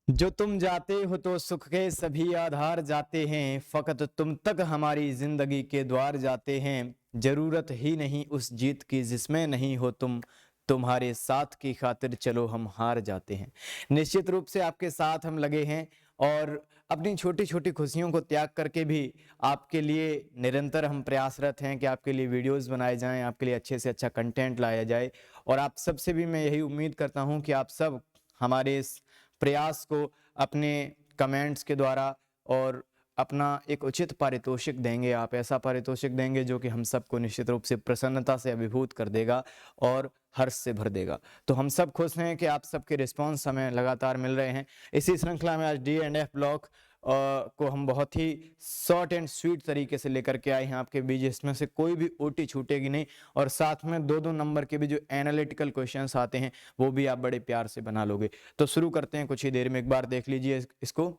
जो तुम जाते हो तो सुख के सभी आधार जाते हैं, फकत तुम तक हमारी जिंदगी के द्वार जाते हैं। जरूरत ही नहीं उस जीत की जिसमें नहीं हो तुम, तुम्हारे साथ की खातिर चलो हम हार जाते हैं। निश्चित रूप से आपके साथ हम लगे हैं और अपनी छोटी छोटी खुशियों को त्याग करके भी आपके लिए निरंतर हम प्रयासरत हैं कि आपके लिए वीडियोस बनाए जाएं, आपके लिए अच्छे से अच्छा कंटेंट लाया जाए। और आप सबसे भी मैं यही उम्मीद करता हूं कि आप सब हमारे इस प्रयास को अपने कमेंट्स के द्वारा और अपना एक उचित पारितोषिक देंगे। आप ऐसा पारितोषिक देंगे जो कि हम सबको निश्चित रूप से प्रसन्नता से अभिभूत कर देगा और हर्ष से भर देगा। तो हम सब खुश हैं कि आप सबके रिस्पांस हमें लगातार मिल रहे हैं। इसी श्रृंखला में आज D&F ब्लॉक को हम बहुत ही शॉर्ट एंड स्वीट तरीके से लेकर के आए हैं आपके बीच। इसमें से कोई भी ओटी छूटेगी नहीं और साथ में 2-2 नंबर के भी जो एनालिटिकल क्वेश्चंस आते हैं वो भी आप बड़े प्यार से बना लोगे। तो शुरू करते हैं कुछ ही देर में। एक बार देख लीजिए इसको।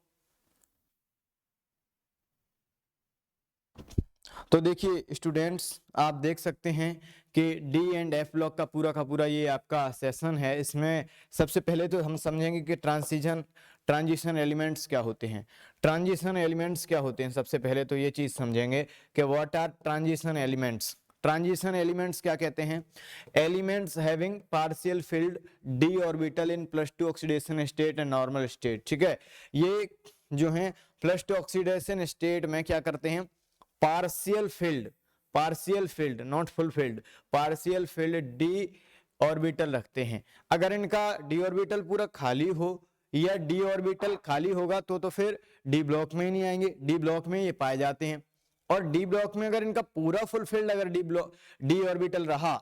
तो देखिए स्टूडेंट्स, आप देख सकते हैं कि D&F ब्लॉक का पूरा ये आपका सेशन है। इसमें सबसे पहले तो हम समझेंगे कि ट्रांजिशन एलिमेंट्स क्या होते हैं। ट्रांजिशन एलिमेंट्स क्या होते हैं, सबसे पहले तो ये चीज समझेंगे कि what are transition elements. Transition elements क्या कहते हैं? Elements having partial filled d orbital in +2 oxidation state and normal state. ठीक है, ये जो है +2 ऑक्सीडेशन स्टेट में क्या करते हैं? Partial field not full field, partial field D orbital रखते हैं। अगर इनका डी ऑर्बिटल पूरा खाली हो या डी ऑर्बिटल खाली होगा तो फिर डी ब्लॉक में ही नहीं आएंगे, डी ब्लॉक में ये पाए जाते हैं। और डी ब्लॉक में अगर इनका पूरा फुल फील्ड अगर डी ऑर्बिटल रहा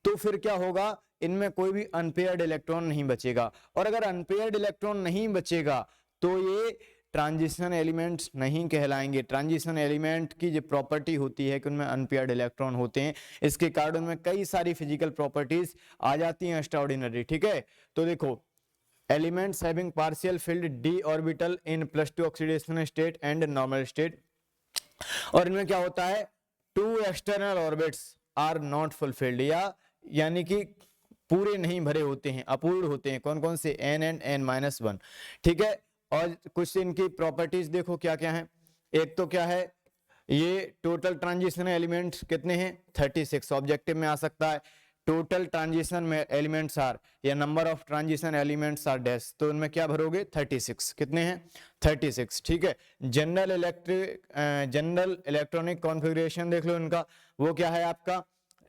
तो फिर क्या होगा? इनमें कोई भी अनपेयर्ड इलेक्ट्रॉन नहीं बचेगा। और अगर अनपेयर्ड इलेक्ट्रॉन नहीं बचेगा तो ये ट्रांजिशन एलिमेंट्स नहीं कहलाएंगे। ट्रांजिशन एलिमेंट की जो प्रॉपर्टी होती है कि उनमें अनपेयर्ड इलेक्ट्रॉन होते हैं, इसके कारण उनमें कई सारी फिजिकल प्रॉपर्टीज आ जाती हैं एक्स्ट्राऑर्डिनरी। ठीक है, तो देखो, elements having partial filled D orbital in +2 oxidation state and normal state. और इनमें क्या होता है? 2 external orbits are not fulfilled, यानी कि पूरे नहीं भरे होते हैं, अपूर्ण होते हैं। कौन कौन से? n and n-1। ठीक है, और कुछ इनकी प्रॉपर्टीज देखो क्या क्या है। एक तो क्या है, ये टोटल ट्रांजिशन एलिमेंट्स कितने हैं? 36। ऑब्जेक्टिव में आ सकता है टोटल ट्रांजिशन में एलिमेंट्स आर या number of transition elements are dash, तो इनमें क्या भरोगे? 36। कितने हैं? 36। ठीक है, जनरल इलेक्ट्रॉनिक कॉन्फ़िगरेशन देख लो इनका, वो क्या है आपका?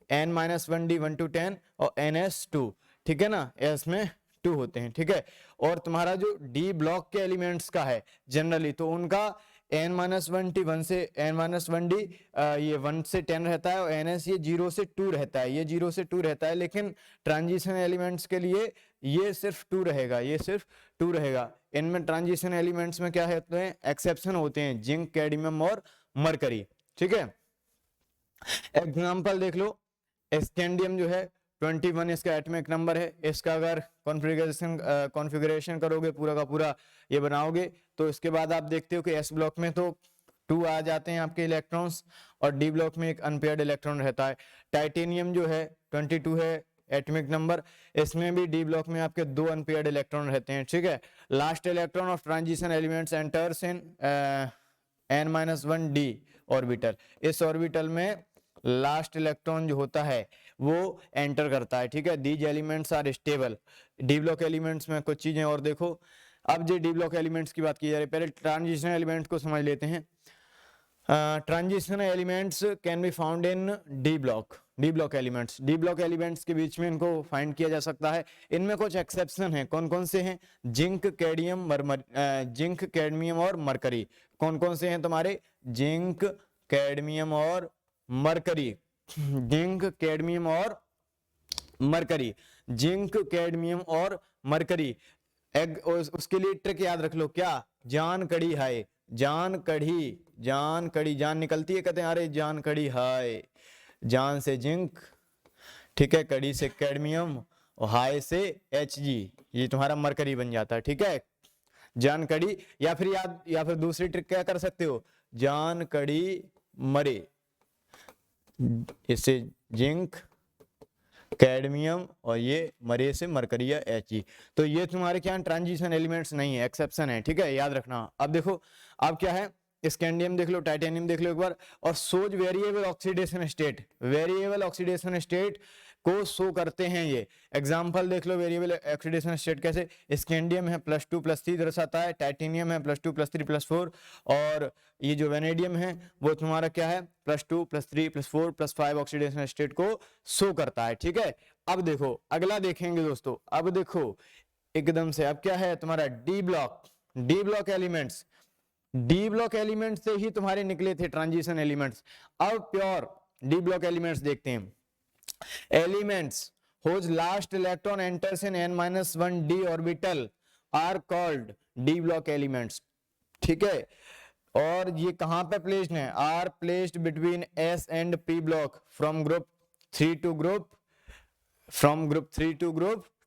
n-1d 1 to 10 और ns2। ठीक है ना, s में 2 होते हैं। ठीक है, और तुम्हारा जो डी ब्लॉक के एलिमेंट्स का है जनरली, तो उनका n-1t 1 से n-1d ये 1 से 10 रहता है और ns ये 0 से 2 रहता है, ये 0 से 2 रहता है। लेकिन ट्रांजिशन एलिमेंट्स के लिए ये सिर्फ 2 रहेगा, ये सिर्फ 2 रहेगा। इनमें ट्रांजिशन एलिमेंट्स में क्या होते हैं? एक्सेप्शन होते हैं, जिंक, कैडमियम और मरकरी। ठीक है, एग्जाम्पल देख लो, स्कैंडियम जो है 21 इसका एटॉमिक नंबर है। इसका अगर कॉन्फ़िगरेशन करोगे, पूरा का पूरा ये बनाओगे, तो इसके बाद आप देखते हो कि एस ब्लॉक में तो 2 आ जाते हैं आपके इलेक्ट्रॉन्स और डी ब्लॉक में एक अनपेयर्ड इलेक्ट्रॉन रहता है। टाइटेनियम जो है 22 है एटॉमिक नंबर, इसमें भी डी ब्लॉक में आपके 2 अनपेयर्ड इलेक्ट्रॉन रहते हैं। ठीक है, last electron of transition elements enters in n-1d orbital. इस ऑर्बिटल में लास्ट इलेक्ट्रॉन जो होता है वो एंटर करता है। ठीक है, these elements are stable. D block elements में कुछ चीजें और देखो। अब जो डी ब्लॉक एलिमेंट्स की बात की जा रही है, पहले ट्रांजिशन एलिमेंट्स को समझ लेते हैं। Transition elements can be found in D block elements के बीच में इनको फाइंड किया जा सकता है। इनमें कुछ एक्सेप्शन है। कौन कौन से हैं? जिंक, कैडमियम और मरकरी। कौन कौन से हैं तुम्हारे? जिंक, कैडमियम और मरकरी। जिंक, कैडमियम और मरकरी, जिंक, कैडमियम और मरकरी। उसके लिए ट्रिक याद रख लो, क्या? जान कड़ी हाय, जान कड़ी, जान निकलती है, कहते हैं अरे जान कड़ी हाय। जान से जिंक, ठीक है, कड़ी से कैडमियम और हाय से Hg, ये तुम्हारा मरकरी बन जाता है। ठीक है, जान कड़ी, या फिर दूसरी ट्रिक क्या कर सकते हो? जान कड़ी मरे, इससे जिंक, कैडमियम और ये मरे से मरकरी या He। तो ये तुम्हारे क्या ट्रांजिशन एलिमेंट्स नहीं है, एक्सेप्शन है, ठीक है, याद रखना। अब देखो अब क्या है, स्कैंडियम देख लो, टाइटेनियम देख लो एक बार, और shows variable oxidation state, variable oxidation state को शो करते हैं ये। एग्जांपल देख लो वेरिएबल ऑक्सीडेशन स्टेट कैसे, स्कैंडियम है +2 +3 दर्शाता है, टाइटेनियम है +2 +3 +4, और ये जो वेनेडियम है वो तुम्हारा क्या है +2 +3 +4 +5 ऑक्सीडेशन स्टेट को शो करता है, ठीक है। अब देखो अगला देखेंगे दोस्तों, अब देखो एकदम से अब क्या है तुम्हारा D block elements, D block element से ही तुम्हारे निकले थे ट्रांजिशन एलिमेंट्स। अब प्योर डी ब्लॉक एलिमेंट्स देखते हैं। Elements whose last electron enters in n-1 d orbital are called d block elements, ठीक है। और ये कहां पे प्लेस्ड है, are placed between s and p block from group 3 to group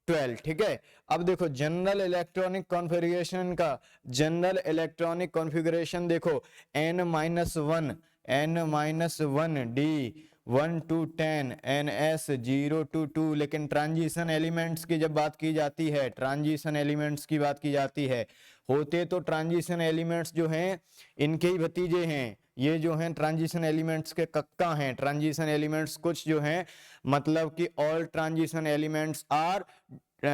12, ठीक है। अब देखो जनरल इलेक्ट्रॉनिक कॉन्फ़िगरेशन का, जनरल इलेक्ट्रॉनिक कॉन्फ़िगरेशन देखो n-1 d 1 to 10 ns 0 to 2, लेकिन ट्रांजिशन एलिमेंट्स की जब बात की जाती है, ट्रांजिशन एलिमेंट्स की बात की जाती है, होते तो ट्रांजिशन एलिमेंट्स जो हैं इनके ही भतीजे हैं, ये जो हैं ट्रांजिशन एलिमेंट्स के कक्का हैं। ट्रांजिशन एलिमेंट्स कुछ जो हैं मतलब कि all transition elements are D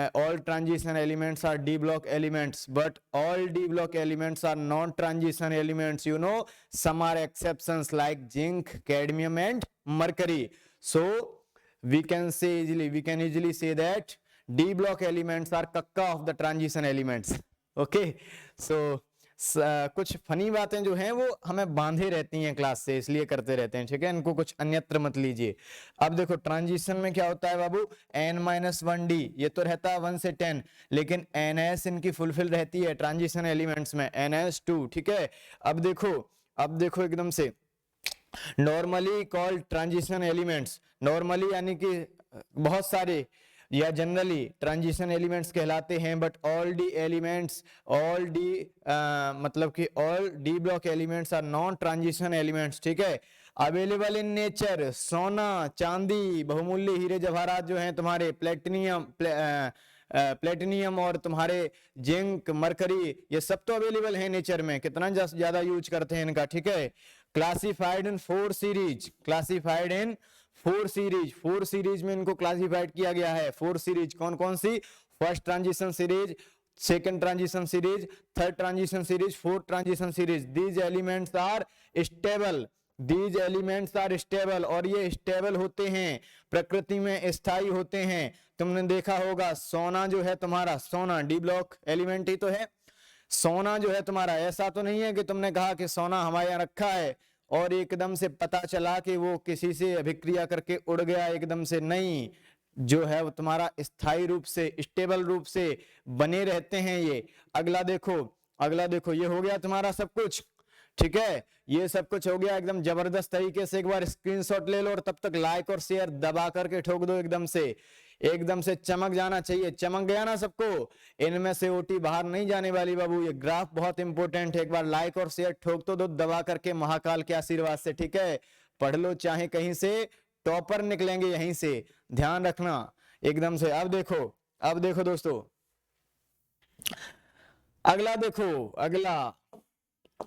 block elements, but all D block elements are non-transition elements. You know, some are exceptions like zinc, cadmium, and mercury. So we can easily say that D block elements are kakka of the transition elements. Okay, so कुछ funny बातें जो हैं वो हमें बांधे रहती हैं class से, इसलिए करते रहते हैं, ठीक है, इनको कुछ अन्यत्र मत लीजिए। अब देखो ट्रांजिशन में क्या होता है बाबू, n-1d ये तो रहता है 1 से 10, लेकिन ns इनकी फुलफिल रहती है ट्रांजिशन एलिमेंट्स में ns2, ठीक है। अब देखो एकदम से normally called transition elements, normally यानी कि बहुत सारे या जनरली ट्रांजिशन एलिमेंट्स कहलाते हैं, but all D elements, all D मतलब कि all D block elements are non transition elements, ठीक है। अवेलेबल इन नेचर, सोना, चांदी, बहुमूल्य हीरे जवाहरात जो हैं तुम्हारे, प्लेटिनियम और तुम्हारे जिंक, मरकरी, ये सब तो अवेलेबल है नेचर में, कितना ज्यादा यूज करते हैं इनका, ठीक है। Classified in 4 series, classified in 4 series में इनको क्लासिफाइड किया गया है। 4 सीरीज कौन कौन सी, first transition series, second transition series, third transition series, fourth transition series. These elements are stable, these elements are stable, और ये स्टेबल होते हैं, प्रकृति में स्थायी होते हैं। तुमने देखा होगा सोना जो है तुम्हारा, सोना डी ब्लॉक एलिमेंट ही तो है। सोना जो है तुम्हारा, ऐसा तो नहीं है कि तुमने कहा कि सोना हमारे यहाँ रखा है और एकदम से पता चला कि वो किसी से अभिक्रिया करके उड़ गया, एकदम से नहीं, जो है वो तुम्हारा स्थायी रूप से, स्टेबल रूप से बने रहते हैं ये। अगला देखो ये हो गया तुम्हारा सब कुछ, ठीक है, ये सब कुछ हो गया एकदम जबरदस्त तरीके से। एक बार स्क्रीनशॉट ले लो और तब तक लाइक और शेयर दबा करके ठोक दो, एकदम से चमक जाना चाहिए। चमक गया ना सबको, इनमें से ओटी बाहर नहीं जाने वाली बाबू, ये ग्राफ बहुत इंपॉर्टेंट है। एक बार लाइक और शेयर ठोक तो दो दबा करके महाकाल के आशीर्वाद से, ठीक है। पढ़ लो चाहे कहीं से, टॉपर निकलेंगे यहीं से, ध्यान रखना एकदम से। अब देखो दोस्तों, अगला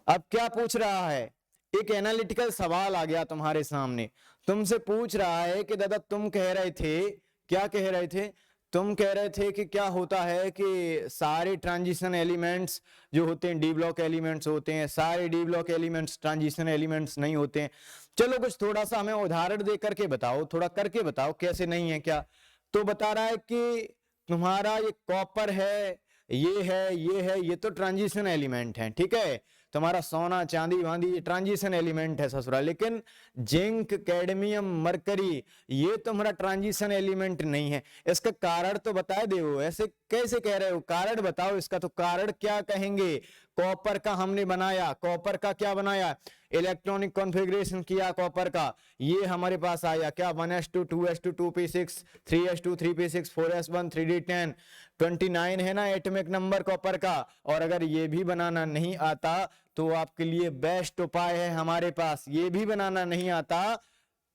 अब क्या पूछ रहा है, एक एनालिटिकल सवाल आ गया तुम्हारे सामने, तुमसे पूछ रहा है कि दादा तुम कह रहे थे, क्या कह रहे थे, तुम कह रहे थे कि क्या होता है कि सारे ट्रांजिशन एलिमेंट्स जो होते हैं डी ब्लॉक एलिमेंट्स होते हैं, सारे D block elements transition elements नहीं होते हैं। चलो कुछ थोड़ा सा हमें उदाहरण दे करके बताओ, थोड़ा करके बताओ कैसे नहीं है क्या। तो बता रहा है कि तुम्हारा ये कॉपर है, ये तो ट्रांजिशन एलिमेंट है, ठीक है। तुम्हारा सोना, चांदी, वांदी ट्रांजिशन एलिमेंट है ससुरा, लेकिन जिंक, कैडमियम, मरकरी ये तुम्हारा ट्रांजिशन एलिमेंट नहीं है। इसका कारण तो बता दो, ऐसे कैसे कह रहे हो, कारण बताओ इसका। तो कारण क्या कहेंगे, कॉपर का हमने बनाया, कॉपर का क्या बनाया, इलेक्ट्रॉनिक कॉन्फ़िगरेशन किया कॉपर का, ये हमारे पास आया क्या, 1s2 2s2 2p6 3s2 3p6 4s1 3d10 29 है ना एटॉमिक नंबर कॉपर का। और अगर ये भी बनाना नहीं आता तो आपके लिए बेस्ट उपाय है हमारे पास, ये भी बनाना नहीं आता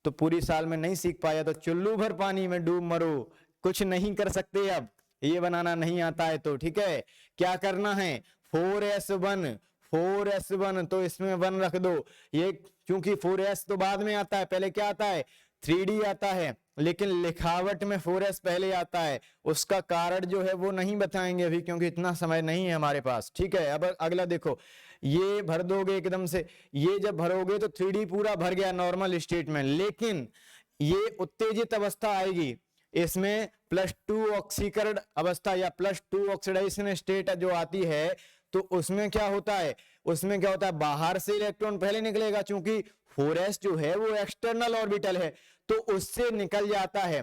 तो पूरी साल में नहीं सीख पाया तो चुल्लू भर पानी में डूब मरो, कुछ नहीं कर सकते। अब ये बनाना नहीं आता है तो ठीक है, क्या करना है 4s1, 4s1 तो इसमें 1 रख दो। ये क्योंकि 4s तो बाद में आता है, पहले क्या आता है 3D आता है, लेकिन लिखावट में 4s पहले आता है। उसका कारण जो है वो नहीं बताएंगे अभी, क्योंकि इतना समय नहीं है हमारे पास। ठीक है, अब अगला देखो, ये भर दोगे एकदम से, ये जब भरोगे तो 3D पूरा भर गया नॉर्मल स्टेट में, लेकिन ये उत्तेजित अवस्था आएगी, इसमें +2 ऑक्सीकरण अवस्था या +2 ऑक्सीडाइजेशन स्टेट जो आती है, तो उसमें क्या होता है, उसमें क्या होता है, बाहर से इलेक्ट्रॉन पहले निकलेगा, क्योंकि 4s जो है वो एक्सटर्नल ऑर्बिटल है, तो उससे निकल जाता है,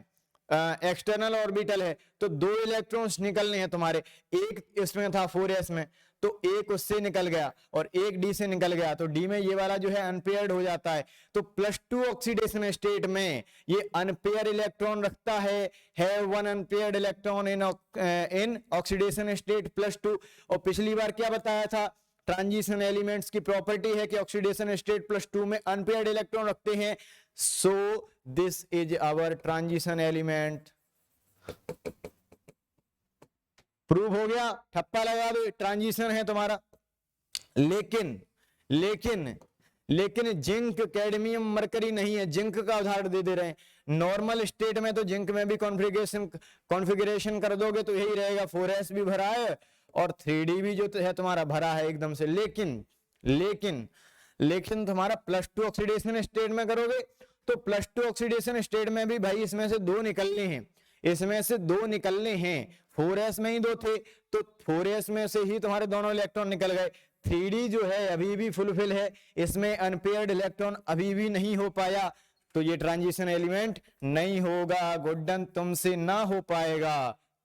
एक्सटर्नल ऑर्बिटल है, तो 2 इलेक्ट्रॉन्स निकलने हैं तुम्हारे, एक इसमें था 4s में, तो एक उससे निकल गया और एक डी से निकल गया, तो डी में ये वाला जो है अनपेयर्ड हो जाता है। तो +2 ऑक्सीडेशन स्टेट में ये अनपेयर इलेक्ट्रॉन रखता है 1 unpaired electron in oxidation state +2। और पिछली बार क्या बताया था, ट्रांजिशन एलिमेंट्स की प्रॉपर्टी है कि ऑक्सीडेशन स्टेट +2 में अनपेयर्ड इलेक्ट्रॉन रखते हैं। So this is our transition element. Prove हो गया, ठप्पा लगा दो, ट्रांजिशन है तुम्हारा। लेकिन लेकिन लेकिन जिंक, कैडमियम, मरकरी नहीं है, जिंक का उदाहरण दे रहे हैं। नॉर्मल स्टेट में तो जिंक में भी कॉन्फ़िगरेशन कर दोगे तो यही रहेगा, 4s भी भरा है और 3D भी जो है तुम्हारा भरा है एकदम से। लेकिन लेकिन लेकिन तुम्हारा +2 ऑक्सीडेशन स्टेट में करोगे तो +2 ऑक्सीडेशन स्टेट में भी भाई इसमें से 2 निकलने हैं, इसमें से 2 निकलने हैं। 4s में ही 2 थे, तो 4s में से ही तुम्हारे दोनों इलेक्ट्रॉन निकल गए। 3D जो है अभी भी फुलफिल है, इसमें अनपेयर्ड इलेक्ट्रॉन अभी भी नहीं हो पाया, तो ये ट्रांजिशन एलिमेंट नहीं होगा। गुड्डन तुमसे ना हो पाएगा,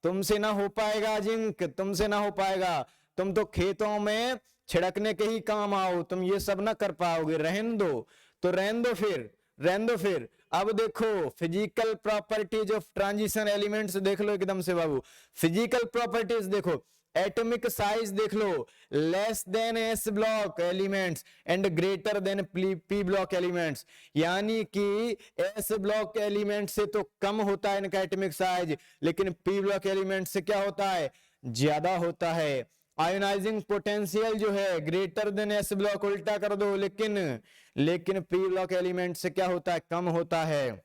तुमसे ना हो पाएगा जिंक, तुमसे ना हो पाएगा। तुम तो खेतों में छिड़कने के ही काम आओ, तुम ये सब ना कर पाओगे। रहन दो, तो रहन दो फिर, रहन दो फिर। अब देखो physical properties of transition elements देख लो एकदम से बाबू। फिजिकल प्रॉपर्टीज देखो, एटॉमिक साइज देख लो, less than s block elements and greater than p block elements, यानी कि s ब्लॉक एलिमेंट से तो कम होता है इनका एटॉमिक साइज, लेकिन p ब्लॉक एलिमेंट से क्या होता है, ज्यादा होता है। आयोनाइजिंग पोटेंशियल जो है ग्रेटर देन s ब्लॉक, उल्टा कर दो, लेकिन p ब्लॉक एलिमेंट से क्या होता है, कम होता है।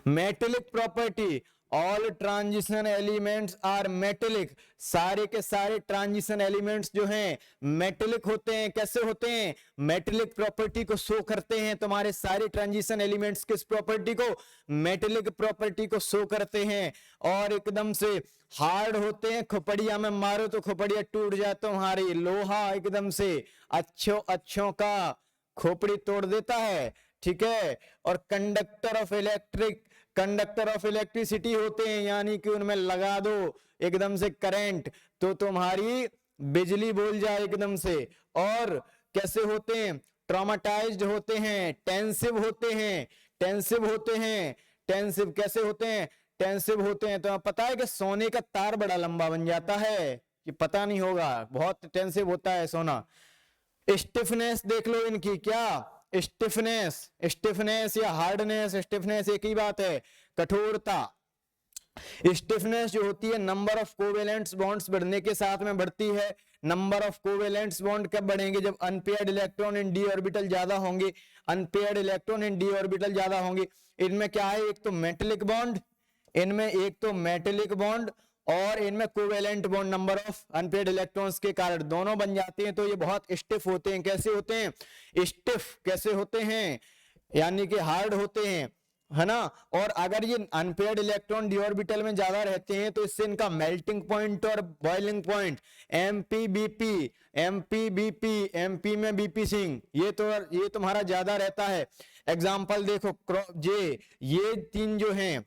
Metallic property, all transition elements are metallic, सारे के सारे ट्रांजिशन एलिमेंट्स जो हैं मेटेलिक होते हैं। कैसे होते हैं, मेटेलिक प्रॉपर्टी को शो करते हैं। तुम्हारे सारे ट्रांजिशन एलिमेंट्स किस प्रॉपर्टी को, मेटेलिक प्रॉपर्टी को शो करते हैं, और एकदम से हार्ड होते हैं। खोपड़िया में मारो तो खोपड़िया टूट जाए तुम्हारी, लोहा एकदम से अच्छों का खोपड़ी तोड़ देता है, ठीक है। और कंडक्टर ऑफ इलेक्ट्रिसिटी होते हैं, यानी कि उनमें लगा दो एकदम से करंट तो तुम्हारी बिजली बोल जाए एकदम से। और कैसे होते हैं, ट्रॉमाटाइज्ड होते हैं, टेंसिव होते हैं, टेंसिव होते हैं, टेंसिव कैसे होते हैं, टेंसिव होते हैं। तो पता है कि सोने का तार बड़ा लंबा बन जाता है, कि पता नहीं होगा, बहुत टेंसिव होता है सोना। स्टिफनेस देख लो इनकी, क्या स्टिफनेस या हार्डनेस, स्टिफनेस एक ही बात है, कठोरता। स्टिफनेस जो होती है नंबर ऑफ कोवेलेंट बॉन्ड्स बढ़ने के साथ में बढ़ती है। नंबर ऑफ कोवेलेंट बॉन्ड कब बढ़ेंगे, जब unpaired electron in D orbital ज्यादा होंगे, unpaired electron in D orbital ज्यादा होंगे। इनमें क्या है, एक तो मेटेलिक बॉन्ड, इनमें एक तो मेटेलिक बॉन्ड और इनमें covalent bond, number of unpaired electrons के कारण दोनों बन जाते हैं, तो ये बहुत स्टिफ होते हैं। कैसे होते हैं, स्टिफ कैसे होते हैं, यानी कि हार्ड होते हैं, है ना। और अगर ये अनपेयर्ड इलेक्ट्रॉन डी ऑर्बिटल में ज्यादा रहते हैं तो इससे इनका मेल्टिंग पॉइंट और बॉइलिंग पॉइंट एमपीबीपी, एमपी में बीपी सिंह, ये तुम्हारा ज्यादा रहता है। एग्जाम्पल देखो, ये 3 जो हैं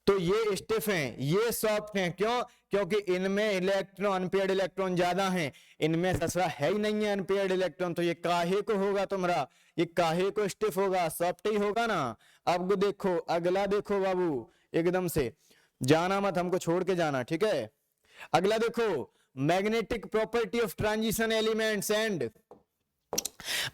तो ये स्टिफ हैं, ये सॉफ्ट हैं। क्यों, क्योंकि इनमें इलेक्ट्रॉन अनपेयर्ड इलेक्ट्रॉन ज्यादा हैं, इनमें ससरा है ही नहीं है अनपेयर्ड इलेक्ट्रॉन, तो ये काहे को होगा तुम्हारा, ये काहे को स्टिफ होगा, सॉफ्ट ही होगा ना। अब देखो अगला देखो बाबू, एकदम से जाना मत, हमको छोड़ के जाना, ठीक है। अगला देखो, magnetic property of transition elements and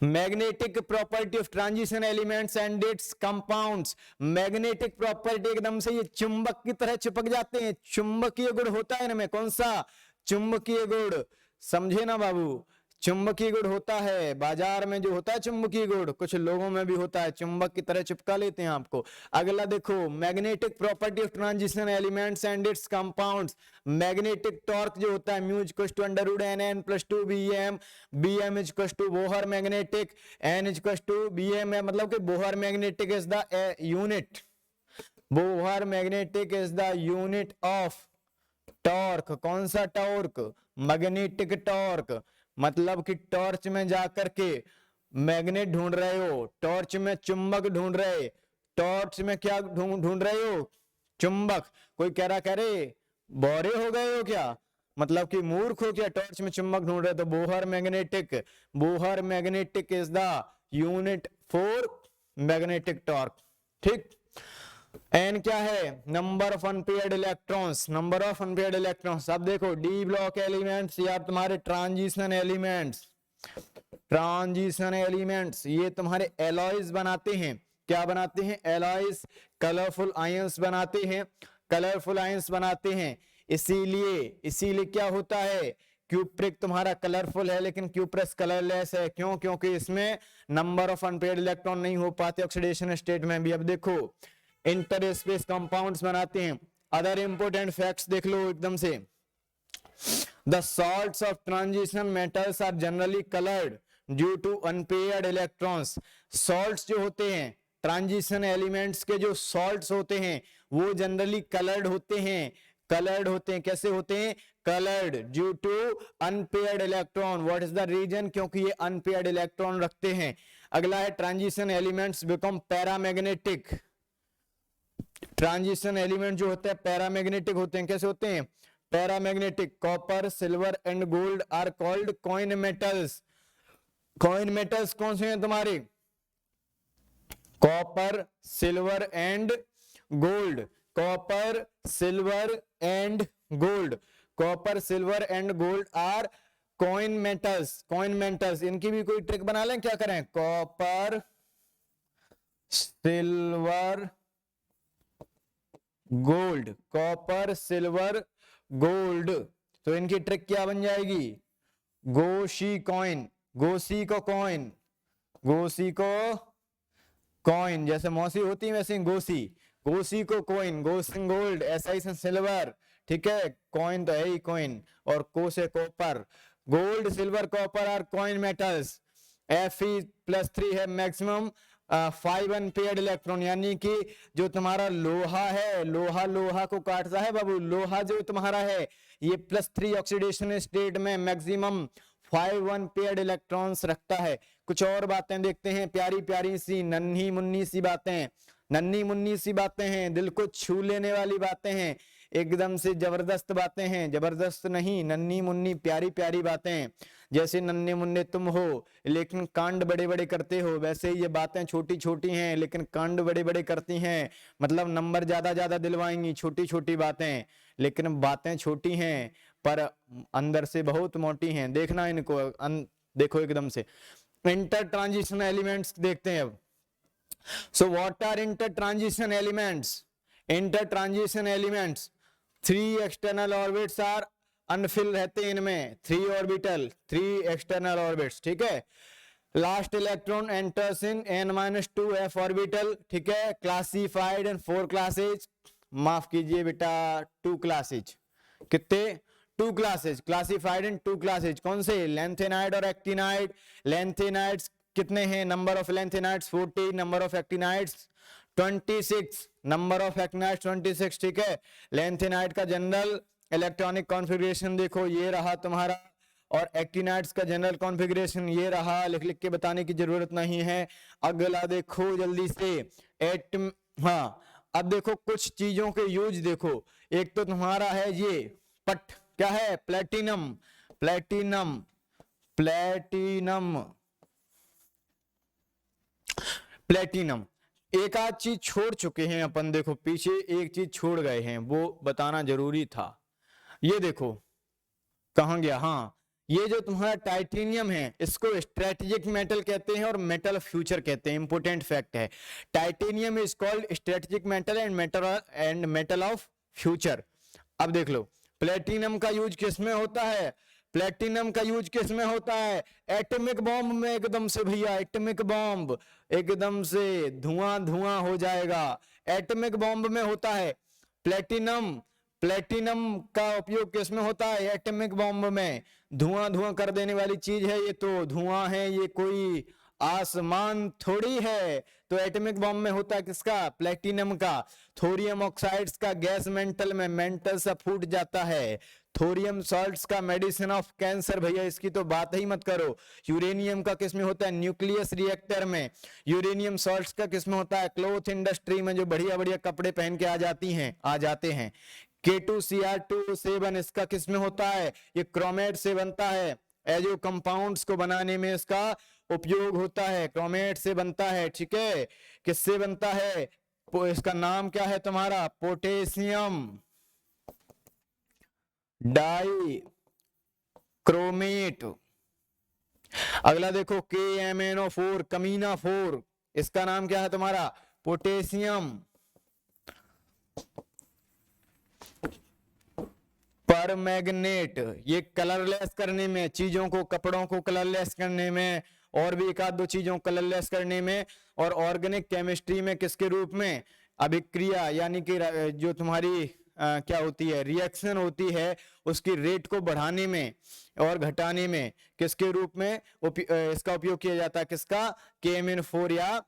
magnetic property of transition elements and its compounds. Magnetic property एकदम से ये चुंबक की तरह चिपक जाते हैं, चुंबकीय गुण होता है इनमें। कौन सा? चुंबकीय गुण। समझे ना बाबू, चुंबकीय गुण होता है। बाजार में जो होता है चुंबकीय गुण, कुछ लोगों में भी होता है, चुंबक की तरह चिपका लेते हैं आपको। अगला देखो, magnetic property of transition elements and its compounds. Magnetic torque जो होता है mu equals to under root N N plus two B M, B M equals to Bohr magnetic, N equals to B M है, मतलब कि Bohr magnetic is the unit, Bohr magnetic is the unit of torque. कौन सा torque? Magnetic torque. मतलब कि torch में जाकर के मैग्नेट ढूंढ रहे हो, टॉर्च में चुंबक ढूंढ रहे, टॉर्च में क्या ढूंढ रहे हो? चुंबक। कोई कह रहा, कह रहे बौरे हो गए हो क्या, मतलब कि मूर्ख हो क्या, टॉर्च में चुंबक ढूंढ रहे? तो Bohr magnetic, Bohr magnetic is the unit for magnetic torque. ठीक। एन क्या है? Number of unpaired electrons, number of unpaired electrons. अब देखो, डी ब्लॉक एलिमेंट्स या तुम्हारे ट्रांजिशन एलिमेंट्स, ट्रांजिशन एलिमेंट्स ये तुम्हारे एलॉयज बनाते हैं। क्या बनाते हैं? एलॉयज, कलरफुल आयंस बनाते हैं, कलरफुल आयंस बनाते हैं। इसीलिए क्या होता है, क्यूप्रिक तुम्हारा कलरफुल है लेकिन क्यूप्रस कलरलेस है। क्यों? क्योंकि इसमें नंबर ऑफ अनपेयर्ड इलेक्ट्रॉन नहीं हो पाते ऑक्सीडेशन स्टेट में भी। अब देखो, इंटर स्पेस कंपाउंड्स बनाते हैं। अदर इंपोर्टेंट फैक्ट्स देख लो एकदम से। The salts of transition metals are generally coloured due to unpaired electrons. Salts जो होते हैं, ट्रांजिशन एलिमेंट्स के जो सॉल्ट्स होते हैं वो जनरली कलर्ड होते हैं। कलर्ड होते हैं, कैसे होते हैं? Coloured due to unpaired electron. What is the reason? क्योंकि ये अनपेयर्ड इलेक्ट्रॉन रखते हैं। अगला है, transition elements become paramagnetic. Transition element जो होते हैं पैरामैग्नेटिक होते हैं। कैसे होते हैं? Paramagnetic. Copper, silver and gold are called coin metals. Coin metals कौन से हैं तुम्हारे? Copper, silver and gold. Copper, silver and gold, copper, silver and gold are coin metals. Coin metals, इनकी भी कोई ट्रिक बना लें, क्या करें? Copper, silver, gold, copper, silver, gold. तो इनकी ट्रिक क्या बन जाएगी? गोशी कॉइन, गोसी को कॉइन, गोसी को कॉइन, जैसे मौसी होती है वैसे गोसी, गोसी को कॉइन, गोसिंग गोल्ड, ऐसा ही सिल्वर। ठीक है, कॉइन तो है ही कॉइन, और को से copper. Gold, silver, copper are coin metals. Fe+3 है मैक्सिमम 5 अनपेयर्ड इलेक्ट्रॉन, यानी कि जो तुम्हारा लोहा है, लोहा को काटता है बाबू, लोहा जो तुम्हारा है ये +3 ऑक्सीडेशन स्टेट में मैक्सिमम 5 अनपेयर्ड इलेक्ट्रॉन्स रखता है। कुछ और बातें देखते हैं, प्यारी प्यारी सी नन्ही मुन्नी सी बातें, नन्ही मुन्नी सी बातें हैं, दिल को छू लेने वाली बातें हैं, एकदम से जबरदस्त बातें हैं, जबरदस्त नहीं, नन्ही मुन्नी प्यारी प्यारी बातें। जैसे नन्हे मुन्ने तुम हो लेकिन कांड बड़े बड़े करते हो, वैसे ये बातें छोटी छोटी हैं लेकिन कांड बड़े बड़े करती हैं। मतलब नंबर ज्यादा ज्यादा दिलवाएंगी, छोटी छोटी बातें, लेकिन बातें छोटी हैं पर अंदर से बहुत मोटी हैं। देखना इनको, देखो एकदम से। इंटर ट्रांजिशन एलिमेंट्स देखते हैं अब। So what are inter transition elements? Inter transition elements, 3 external orbits are unfill रहते हैं इनमें, 3 ऑर्बिटल, 3 एक्सटर्नल ऑर्बिट्स। ठीक है, last electron enters in n-2f orbital. ठीक है, क्लासिफाइड इन 4 क्लासेज, माफ कीजिए बेटा 2 क्लासेज। कितने? 2 क्लासेज, क्लासिफाइड इन 2 क्लासेज। कौन से? लेंथेनाइड और एक्टिनाइड। लेंथेनाइड्स कितने हैं? Number of lanthanides 40, number of actinides 26, number of actinides 26। ठीक है, लेंथेनाइड का जनरल इलेक्ट्रॉनिक कॉन्फ़िगरेशन देखो ये रहा तुम्हारा, और एक्टिनाइड्स का जनरल कॉन्फ़िगरेशन ये रहा। लिख लिख के बताने की जरूरत नहीं है। अगला देखो जल्दी से, एटम। हाँ, अब देखो कुछ चीजों के यूज देखो। एक तो तुम्हारा है ये पट, क्या है? Platinum, platinum, platinum, platinum. एक आध चीज छोड़ चुके हैं अपन, देखो पीछे एक चीज छोड़ गए हैं, वो बताना जरूरी था। ये देखो कहां गया? हाँ, ये जो तुम्हारा टाइटेनियम है इसको स्ट्रेटेजिक मेटल कहते हैं और मेटल ऑफ फ्यूचर कहते हैं। इंपोर्टेंट फैक्ट है, titanium is called strategic metal and metal of future. अब देख लो, प्लेटिनम का यूज किस में होता है? प्लेटिनम का यूज किस में होता है? एटॉमिक बॉम्ब में। एकदम से भैया, एटॉमिक बॉम्ब एकदम से धुआं धुआं हो जाएगा, एटॉमिक बॉम्ब में होता है प्लेटिनम। प्लेटिनम का उपयोग किस में होता है? एटॉमिक बॉम्ब में। धुआं धुआं कर देने वाली चीज है ये, तो धुआं है, ये कोई आसमान थोड़ी है। तो एटॉमिक बॉम्ब में होता है किसका? प्लेटिनम का। थोरियम ऑक्साइड्स का गैस मेंटल में, मेंटल सा फूट जाता है। थोरियम सॉल्ट्स का मेडिसिन ऑफ कैंसर, भैया इसकी तो बात ही मत करो। यूरेनियम का किसमें होता है? न्यूक्लियस रिएक्टर में। यूरेनियम सॉल्ट्स का किसमें होता है? क्लॉथ इंडस्ट्री में, जो बढ़िया बढ़िया कपड़े पहन के आ जाते हैं। K2Cr2 इसका किसमें होता है? ये क्रोमेट से बनता है। एजो कंपाउंड्स को बनाने में इसका उपयोग होता है, क्रोमेट से बनता है। ठीक है, किससे बनता है? इसका नाम क्या है तुम्हारा? Potassium dichromate. अगला देखो KMnO4 कमीना 4, इसका नाम क्या है तुम्हारा? Potassium permanganate. ये कलरलेस करने में, चीजों को, कपड़ों को कलरलेस करने में, और भी एक आध दो चीजों को कलरलेस करने में, और ऑर्गेनिक केमिस्ट्री में किसके रूप में? अभिक्रिया, यानी कि जो तुम्हारी क्या होती है, रिएक्शन होती है, उसकी रेट को बढ़ाने में और घटाने में किसके रूप में इसका उपयोग किया जाता है? किसका? KMnO4 या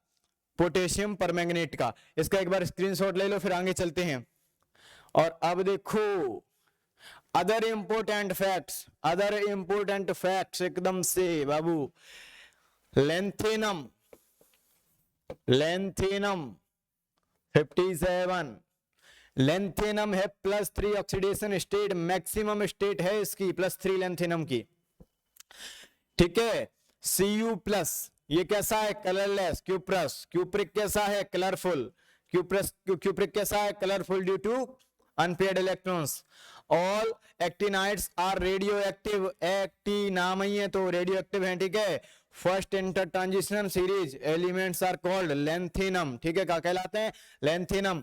पोटेशियम परमैंगनेट का। इसका एक बार स्क्रीनशॉट ले लो, फिर आगे चलते हैं। और अब देखो अदर इंपोर्टेंट फैक्ट्स एकदम से बाबू। लेंथेनम 57, लेंथेनम है +3 ऑक्सीडेशन स्टेट, मैक्सिमम स्टेट है इसकी +3 लेंथेनम की। ठीक है, Cu+, ये कैसा है? कलरलेस। क्यूप्रिक कैसा है? कलरफुल। क्यूप्रिक कैसा है? Colourful due to unpaired electrons. All actinides are radioactive, एक्टी नाम ही है तो रेडियो एक्टिव है। ठीक है, first inter transition series elements are called lanthanum. ठीक है, क्या कहलाते हैं? लेंथेनम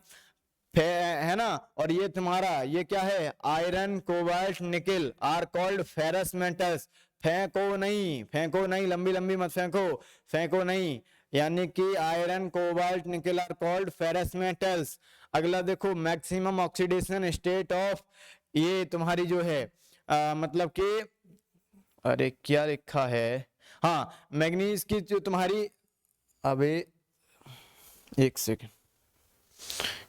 है ना। और ये तुम्हारा ये क्या है? Iron cobalt nickel are called ferrous metals. फेंको नहीं, लंबी लंबी मत फेंको नहीं, यानी कि iron cobalt nickel are called ferrous metals. अगला देखो, मैक्सिमम ऑक्सीडेशन स्टेट ऑफ, ये तुम्हारी जो है मतलब कि, अरे क्या लिखा है, हाँ, मैग्नीज की जो तुम्हारी, अबे एक सेकंड,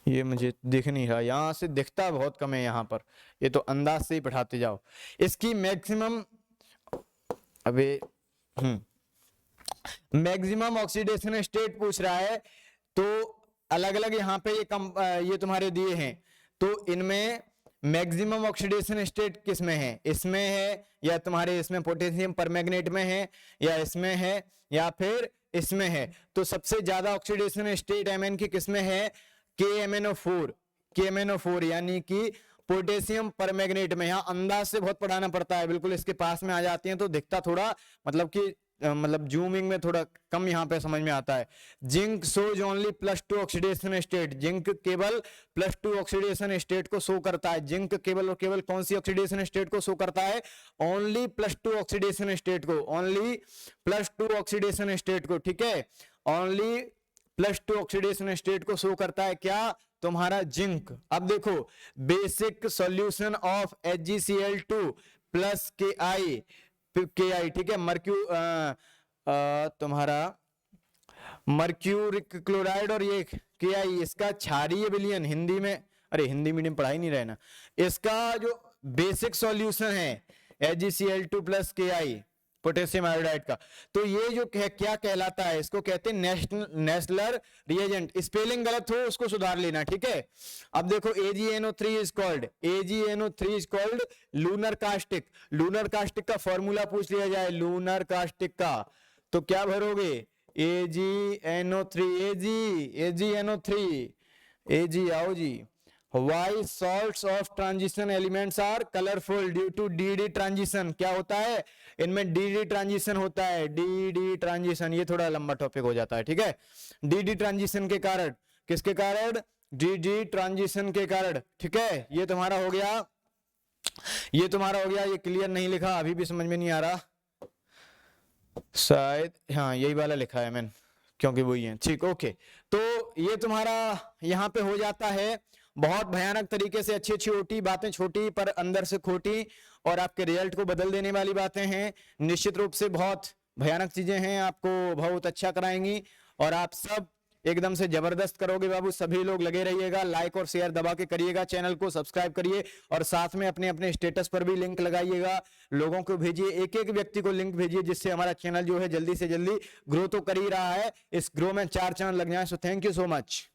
ये मुझे दिख नहीं रहा, यहां से दिखता बहुत कम है यहाँ पर, ये तो अंदाज से ही पढ़ाते जाओ। इसकी मैक्सिमम, अबे मैक्सिमम ऑक्सीडेशन स्टेट पूछ रहा है, तो अलग अलग यहाँ पे ये तुम्हारे दिए हैं, तो इनमें मैक्सिमम ऑक्सीडेशन स्टेट किस में है? इसमें है, या तुम्हारे इसमें पोटेशियम परमैंगनेट में है, या इसमें है, या फिर इसमें है। तो सबसे ज्यादा ऑक्सीडेशन स्टेट Mn की किस में है? KMnO4 यानी कि पोटेशियम परमैंगनेट में। यहाँ अंदाज से बहुत पढ़ाना पड़ता है, बिल्कुल इसके पास में आ जाती हैं तो दिखता थोड़ा, मतलब कि जूमिंग में थोड़ा कम यहाँ पे समझ में आता है। Zinc shows only +2 oxidation state, zinc केवल +2 ऑक्सीडेशन स्टेट को शो करता है। जिंक केवल और केवल कौन सी ऑक्सीडेशन स्टेट को शो करता है? ओनली +2 ऑक्सीडेशन स्टेट को, ओनली +2 ऑक्सीडेशन स्टेट को। ठीक है, ओनली +2 ऑक्सीडेशन स्टेट को शो करता है क्या? तुम्हारा जिंक। अब देखो, basic solution of HgCl2 + Ki, ठीक है, तुम्हारा मर्क्यूरिक क्लोराइड और ये Ki, इसका क्षारीय विलयन, हिंदी में, अरे हिंदी मीडियम पढ़ाई नहीं रहना, इसका जो बेसिक सॉल्यूशन है HgCl2 + Ki, पोटेशियम आयोडाइड का, तो ये जो क्या कहलाता है? इसको कहते हैं नेस्लर रिएजेंट। स्पेलिंग गलत हो उसको सुधार लेना। ठीक है, अब देखो AgNO3 is called lunar caustic. Lunar caustic का फॉर्मूला पूछ लिया जाए, लूनर कास्टिक का, तो क्या भरोगे? AgNO3, AgNO3, Ag आओ जी, Why salts of transition elements are colorful due to DD transition? क्या होता है इनमें? DD ट्रांजिशन होता है। DD ट्रांजिशन, ये थोड़ा लंबा टॉपिक हो जाता है, ठीक है। DD ट्रांजिशन के कारण, किसके कारण? DD ट्रांजिशन के कारण, ठीक है। ये तुम्हारा हो गया, ये तुम्हारा हो गया। ये क्लियर नहीं लिखा, अभी भी समझ में नहीं आ रहा शायद, हाँ यही वाला लिखा है मैंने, क्योंकि वही है, ठीक, ओके। तो ये तुम्हारा यहाँ पे हो जाता है। बहुत भयानक तरीके से अच्छी छोटी बातें, छोटी पर अंदर से खोटी, और आपके रिजल्ट को बदल देने वाली बातें हैं। निश्चित रूप से बहुत भयानक चीजें हैं, आपको बहुत अच्छा कराएंगी, और आप सब एकदम से जबरदस्त करोगे बाबू। सभी लोग लगे रहिएगा, लाइक और शेयर दबा के करिएगा, चैनल को सब्सक्राइब करिए, और साथ में अपने अपने स्टेटस पर भी लिंक लगाइएगा, लोगों को भेजिए, एक एक व्यक्ति को लिंक भेजिए, जिससे हमारा चैनल जो है जल्दी से जल्दी ग्रो तो कर ही रहा है, इस ग्रो में 4 चैनल लग जाए। So thank you so much.